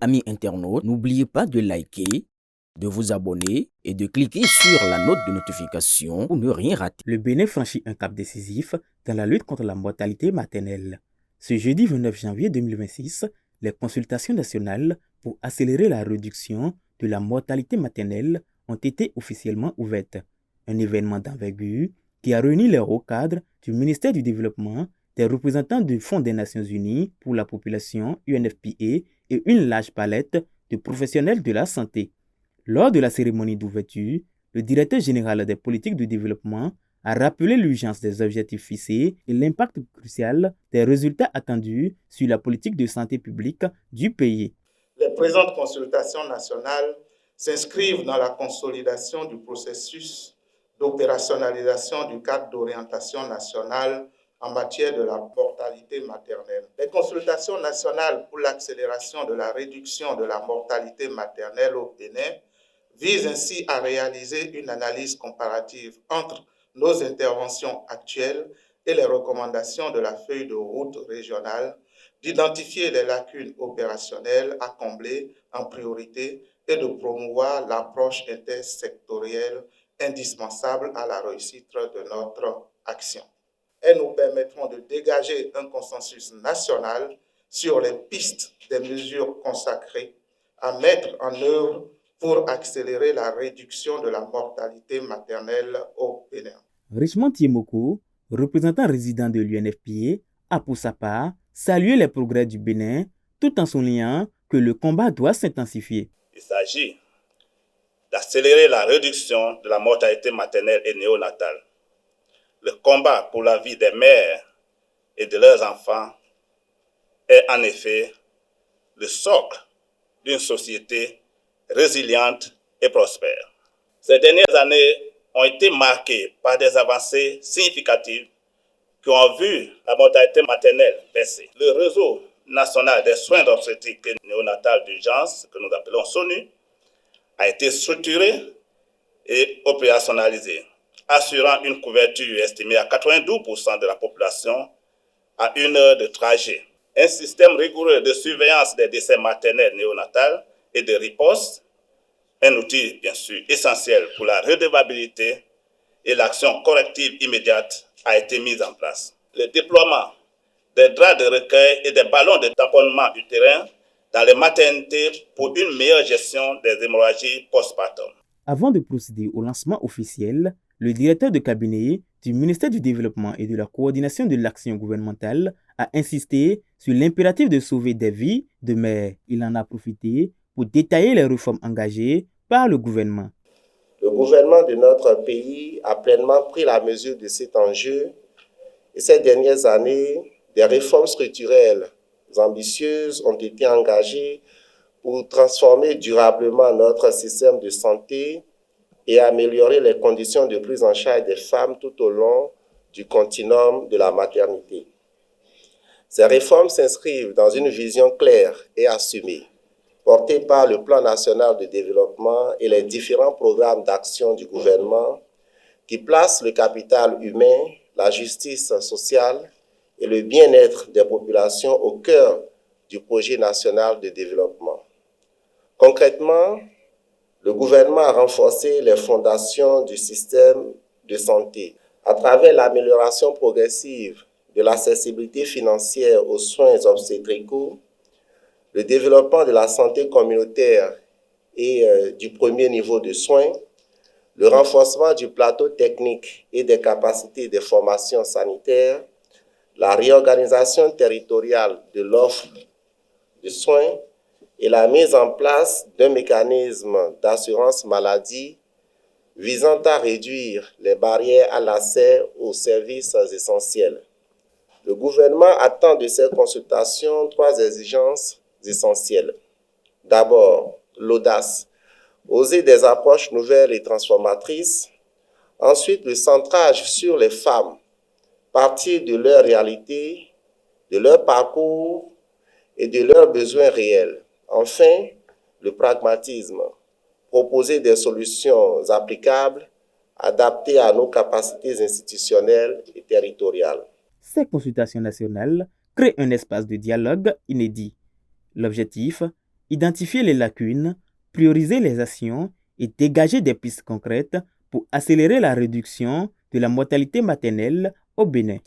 Amis internautes, n'oubliez pas de liker, de vous abonner et de cliquer sur la note de notification pour ne rien rater. Le Bénin franchit un cap décisif dans la lutte contre la mortalité maternelle. Ce jeudi 29 janvier 2026, les consultations nationales pour accélérer la réduction de la mortalité maternelle ont été officiellement ouvertes. Un événement d'envergure qui a réuni les hauts cadres du ministère du Développement, des représentants du Fonds des Nations Unies pour la population UNFPA et une large palette de professionnels de la santé. Lors de la cérémonie d'ouverture, le directeur général des politiques de développement a rappelé l'urgence des objectifs fixés et l'impact crucial des résultats attendus sur la politique de santé publique du pays. Les présentes consultations nationales s'inscrivent dans la consolidation du processus d'opérationnalisation du cadre d'orientation nationale en matière de la mortalité maternelle. Les consultations nationales pour l'accélération de la réduction de la mortalité maternelle au Bénin visent ainsi à réaliser une analyse comparative entre nos interventions actuelles et les recommandations de la feuille de route régionale, d'identifier les lacunes opérationnelles à combler en priorité et de promouvoir l'approche intersectorielle indispensable à la réussite de notre action. Elles nous permettront de dégager un consensus national sur les pistes des mesures consacrées à mettre en œuvre pour accélérer la réduction de la mortalité maternelle au Bénin. Richmond Tiemoko, représentant résident de l'UNFPA, a pour sa part salué les progrès du Bénin tout en soulignant que le combat doit s'intensifier. Il s'agit d'accélérer la réduction de la mortalité maternelle et néonatale. Le combat pour la vie des mères et de leurs enfants est en effet le socle d'une société résiliente et prospère. Ces dernières années ont été marquées par des avancées significatives qui ont vu la mortalité maternelle baisser. Le réseau national des soins d'obstétrique et néonatal d'urgence, que nous appelons SONU, a été structuré et opérationnalisé, assurant une couverture estimée à 92% de la population à 1 heure de trajet. Un système rigoureux de surveillance des décès maternels néonatals et de riposte, un outil bien sûr essentiel pour la redevabilité et l'action corrective immédiate a été mis en place. Le déploiement des draps de recueil et des ballons de tamponnement utérin dans les maternités pour une meilleure gestion des hémorragies postpartum. Avant de procéder au lancement officiel, le directeur de cabinet du ministère du Développement et de la coordination de l'action gouvernementale a insisté sur l'impératif de sauver des vies de mères. Il en a profité pour détailler les réformes engagées par le gouvernement. Le gouvernement de notre pays a pleinement pris la mesure de cet enjeu et ces dernières années, des réformes structurelles ambitieuses ont été engagées pour transformer durablement notre système de santé et améliorer les conditions de prise en charge des femmes tout au long du continuum de la maternité. Ces réformes s'inscrivent dans une vision claire et assumée, portée par le Plan national de développement et les différents programmes d'action du gouvernement qui placent le capital humain, la justice sociale et le bien-être des populations au cœur du projet national de développement. Concrètement, le gouvernement a renforcé les fondations du système de santé à travers l'amélioration progressive de l'accessibilité financière aux soins obstétricaux, le développement de la santé communautaire et du premier niveau de soins, le renforcement du plateau technique et des capacités de formation sanitaire, la réorganisation territoriale de l'offre de soins et la mise en place d'un mécanisme d'assurance maladie visant à réduire les barrières à l'accès aux services essentiels. Le gouvernement attend de ces consultations 3 exigences essentielles. D'abord, l'audace, oser des approches nouvelles et transformatrices. Ensuite, le centrage sur les femmes, partir de leur réalité, de leur parcours et de leurs besoins réels. Enfin, le pragmatisme, proposer des solutions applicables, adaptées à nos capacités institutionnelles et territoriales. Ces consultations nationales créent un espace de dialogue inédit. L'objectif, identifier les lacunes, prioriser les actions et dégager des pistes concrètes pour accélérer la réduction de la mortalité maternelle au Bénin.